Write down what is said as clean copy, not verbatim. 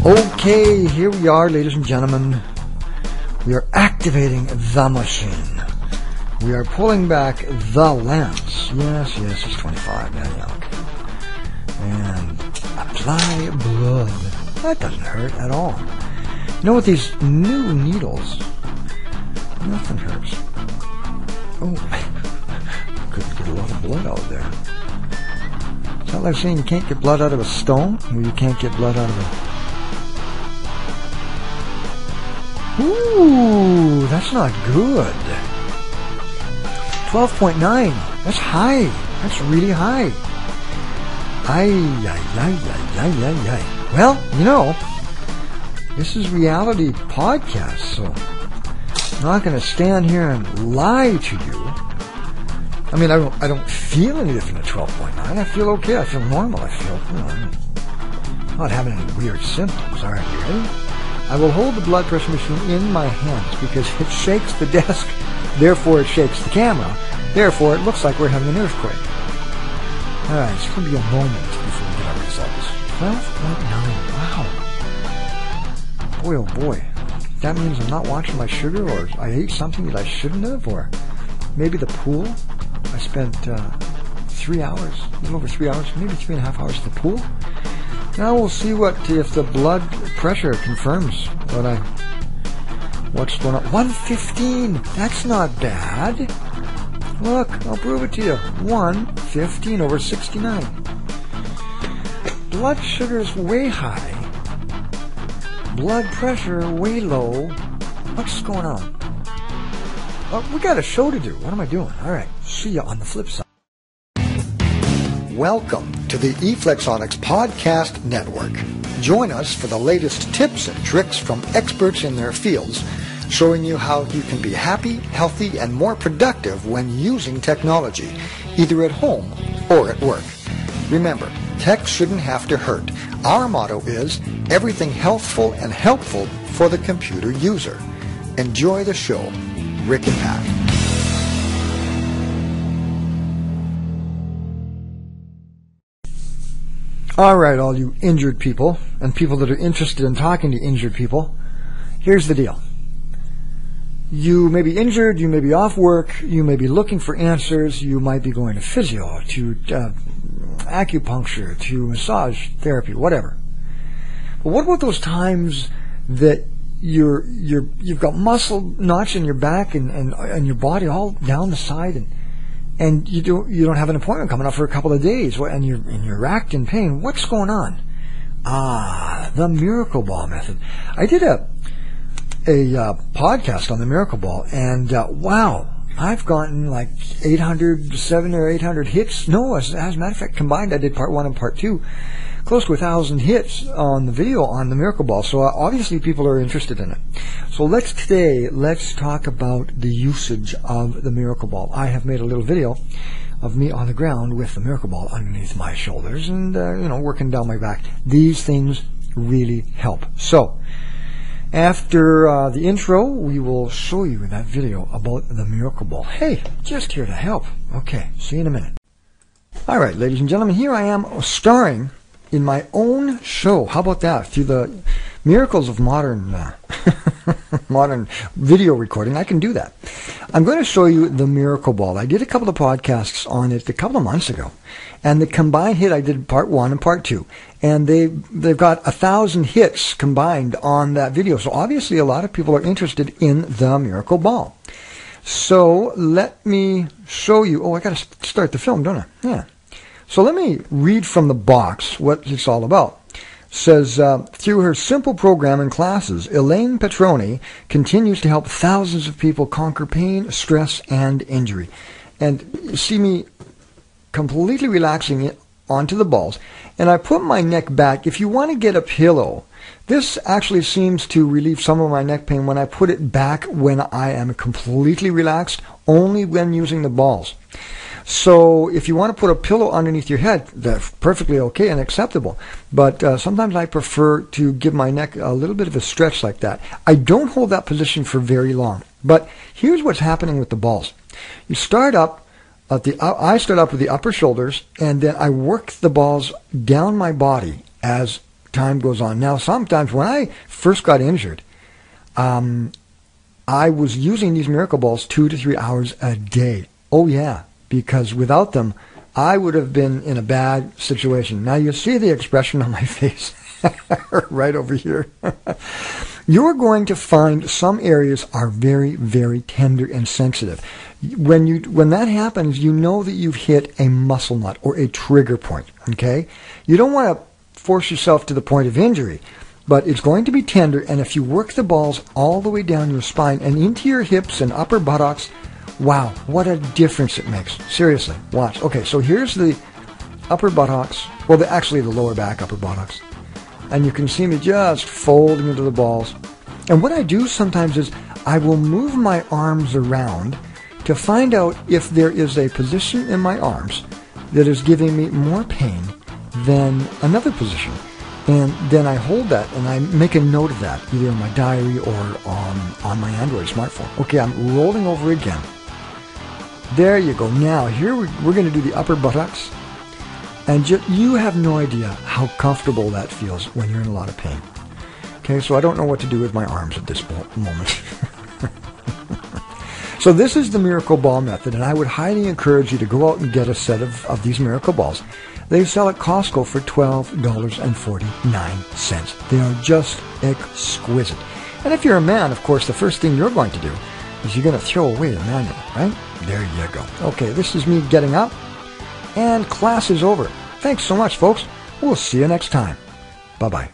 Okay, here we are, ladies and gentlemen. We are activating the machine. We are pulling back the lens. Yes, it's 25. Yeah, okay. And apply blood. That doesn't hurt at all. You know, with these new needles, nothing hurts. Oh, could get a lot of blood out there. Is that like saying you can't get blood out of a stone? Or you can't get blood out of a... Ooh, that's not good. 12.9. That's high. That's really high. Ay. Well, you know, this is reality podcast, so I'm not going to stand here and lie to you. I mean, I don't feel any different at 12.9. I feel okay. I feel normal. I feel, I'm not having any weird symptoms. All right, you ready? I will hold the blood pressure machine in my hands because it shakes the desk, therefore it shakes the camera, therefore it looks like we're having an earthquake. Alright, it's going to be a moment before we get our results. 12.9, wow. Boy, oh boy. That means I'm not watching my sugar, or I ate something that I shouldn't have, or maybe the pool. I spent 3 hours, a little over 3 hours, maybe 3.5 hours at the pool. Now we'll see if the blood pressure confirms what's going on. 115. That's not bad. Look, I'll prove it to you. 115 over 69. Blood sugar is way high. Blood pressure way low. What's going on? Oh, we got a show to do. What am I doing? All right. See you on the flip side. Welcome to the eFlexonics Podcast Network. Join us for the latest tips and tricks from experts in their fields, showing you how you can be happy, healthy, and more productive when using technology, either at home or at work. Remember, tech shouldn't have to hurt. Our motto is everything healthful and helpful for the computer user. Enjoy the show. Rick and Pat. All right, all you injured people and people that are interested in talking to injured people, here's the deal. You may be injured, you may be off work, you may be looking for answers, you might be going to physio, to acupuncture, to massage therapy, whatever. But what about those times that you've got muscle knots in your back and your body all down the side, and you don't have an appointment coming up for a couple of days, and you're racked in pain? What's going on? The Miracle Ball method. I did a podcast on the Miracle Ball, and wow, I've gotten like 700 or 800 hits. No, as a matter of fact, combined, I did part 1 and part 2. Close to 1,000 hits on the video on the Miracle Ball. So obviously people are interested in it. So let's talk about the usage of the Miracle Ball. I have made a little video of me on the ground with the Miracle Ball underneath my shoulders and working down my back. These things really help. So after the intro, we will show you that video about the Miracle Ball. Hey, just here to help. Okay, see you in a minute. All right, ladies and gentlemen, here I am starring in my own show. How about that? Through the miracles of modern modern video recording, I can do that. I'm going to show you the Miracle Ball. I did a couple of podcasts on it a couple of months ago, and the combined hit, I did part 1 and part 2, and they've got 1,000 hits combined on that video. So obviously a lot of people are interested in the Miracle Ball. So let me show you. Oh, I got to start the film, don't I? Yeah. So let me read from the box what it's all about. It says, through her simple program and classes, Elaine Petroni continues to help thousands of people conquer pain, stress, and injury. And you see me completely relaxing it onto the balls. And I put my neck back. If you want to get a pillow, this actually seems to relieve some of my neck pain when I put it back when I am completely relaxed, only when using the balls. So if you want to put a pillow underneath your head, that's perfectly okay and acceptable. But sometimes I prefer to give my neck a little bit of a stretch like that. I don't hold that position for very long. But here's what's happening with the balls. You start up I start up with the upper shoulders, and then I work the balls down my body as time goes on. Now, sometimes when I first got injured, I was using these miracle balls 2 to 3 hours a day. Oh, yeah, because without them, I would have been in a bad situation. Now, you see the expression on my face right over here. You're going to find some areas are very, very tender and sensitive. When that happens, you know that you've hit a muscle nut or a trigger point, okay? You don't want to force yourself to the point of injury, but it's going to be tender, and if you work the balls all the way down your spine and into your hips and upper buttocks, wow, what a difference it makes. Seriously, watch. Okay, so here's the upper buttocks, well, actually the lower back upper buttocks. And you can see me just folding into the balls. And what I do sometimes is I will move my arms around to find out if there is a position in my arms that is giving me more pain than another position. And then I hold that and I make a note of that, either in my diary or on my Android smartphone. Okay, I'm rolling over again. There you go. Now, here we're going to do the upper buttocks. And you have no idea how comfortable that feels when you're in a lot of pain. Okay, so I don't know what to do with my arms at this moment. So this is the Miracle Ball method, and I would highly encourage you to go out and get a set of these Miracle Balls. They sell at Costco for $12.49. They are just exquisite. And if you're a man, of course, the first thing you're going to do is you're going to throw away the manual, right? There you go. Okay, this is me getting up. And class is over. Thanks so much, folks. We'll see you next time. Bye-bye.